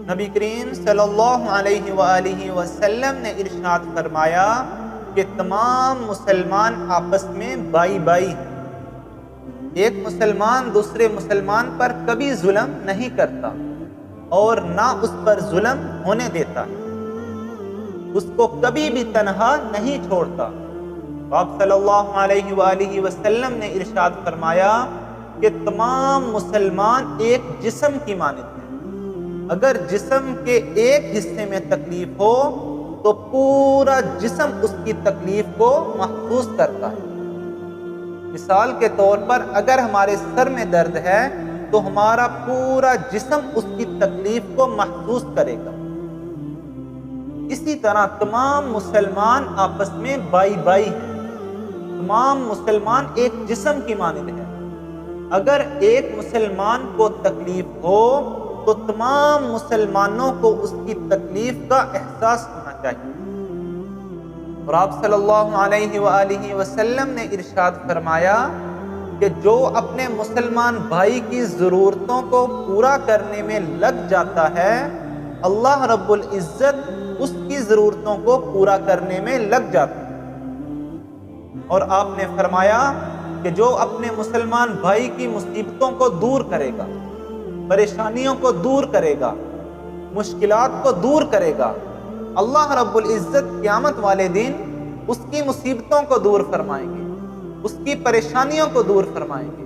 نبی کریم صلی اللہ علیہ وآلہ وسلم نے ارشاد فرمایا کہ تمام مسلمان آپس میں بائی بائی ہیں۔ ایک مسلمان دوسرے مسلمان پر کبھی ظلم نہیں کرتا اور نہ اس پر ظلم ہونے دیتا، اس کو کبھی بھی تنہا نہیں چھوڑتا۔ آپ صلی اللہ علیہ وآلہ وسلم نے ارشاد فرمایا کہ تمام مسلمان ایک جسم کی مانند ہیں، اگر جسم کے ایک حصے میں تکلیف ہو تو پورا جسم اس کی تکلیف کو محسوس کرتا ہے۔ مثال کے طور پر اگر ہمارے سر میں درد ہے تو ہمارا پورا جسم اس کی تکلیف کو محسوس کرے گا۔ اسی طرح تمام مسلمان آپس میں بائی بائی ہیں، تمام مسلمان ایک جسم کی مانند ہیں۔ اگر ایک مسلمان کو تکلیف ہو تو تمام مسلمانوں کو اس کی تکلیف کا احساس ہونا چاہیے۔ اور آپ صلی اللہ علیہ وآلہ وسلم نے ارشاد فرمایا کہ جو اپنے مسلمان بھائی کی ضرورتوں کو پورا کرنے میں لگ جاتا ہے، اللہ رب العزت اس کی ضرورتوں کو پورا کرنے میں لگ جاتا ہے۔ اور آپ نے فرمایا کہ جو اپنے مسلمان بھائی کی مصیبتوں کو دور کرے گا، پریشانیوں کو دور کرے گا، مشکلات کو دور کرے گا، اللہ رب العزت قیامت والے دن اس کی مصیبتوں کو دور فرمائیں گے، اس کی پریشانیوں کو دور فرمائیں گے،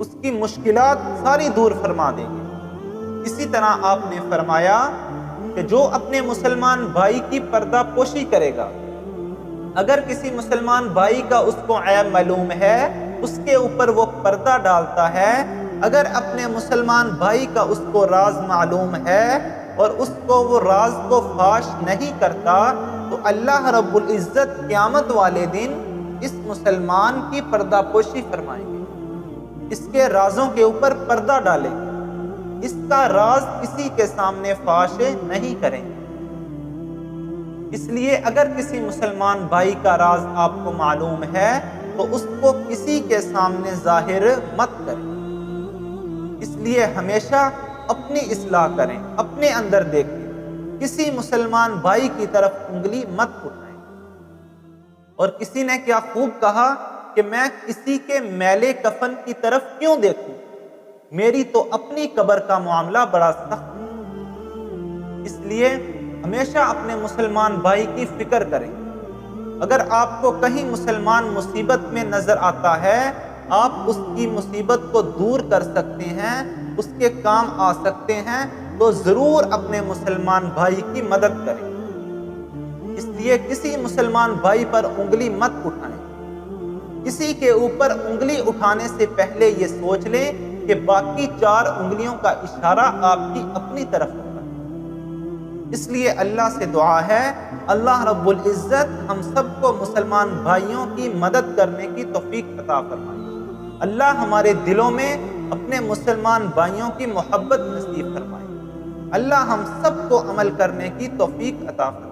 اس کی مشکلات ساری دور فرما دیں گے۔ اسی طرح آپ نے فرمایا کہ جو اپنے مسلمان بھائی کی پردہ پوشی کرے گا، اگر کسی مسلمان بھائی کا اس کو عیب معلوم ہے، اس کے اوپر وہ پردہ ڈالتا ہے، اگر اپنے مسلمان بھائی کا اس کو راز معلوم ہے اور اس کو وہ راز کو فاش نہیں کرتا، تو اللہ رب العزت قیامت والے دن اس مسلمان کی پردہ پوشی فرمائیں گے، اس کے رازوں کے اوپر پردہ ڈالیں گے، اس کا راز کسی کے سامنے فاش نہیں کریں گے۔ اس لیے اگر کسی مسلمان بھائی کا راز آپ کو معلوم ہے تو اس کو کسی کے سامنے ظاہر مت کریں۔ اس لیے ہمیشہ اپنی اصلاح کریں، اپنے اندر دیکھیں، کسی مسلمان بھائی کی طرف انگلی مت اٹھائیں۔ اور کسی نے کیا خوب کہا کہ میں کسی کے میلے کفن کی طرف کیوں دیکھوں، میری تو اپنی قبر کا معاملہ بڑا سخت ہے۔ اس لیے ہمیشہ اپنے مسلمان بھائی کی فکر کریں۔ اگر آپ کو کہیں مسلمان مصیبت میں نظر آتا ہے، آپ اس کی مصیبت کو دور کر سکتے ہیں، اس کے کام آ سکتے ہیں، تو ضرور اپنے مسلمان بھائی کی مدد کریں۔ اس لیے کسی مسلمان بھائی پر انگلی مت اٹھائیں۔ کسی کے اوپر انگلی اٹھانے سے پہلے یہ سوچ لیں کہ باقی 4 انگلیوں کا اشارہ آپ کی اپنی طرف ہوگا۔ اس لیے اللہ سے دعا ہے اللہ رب العزت ہم سب کو مسلمان بھائیوں کی مدد کرنے کی توفیق عطا فرمائے۔ اللہ ہمارے دلوں میں اپنے مسلمان بھائیوں کی محبت نصیب فرمائے۔ اللہ ہم سب کو عمل کرنے کی توفیق عطا فرمائے۔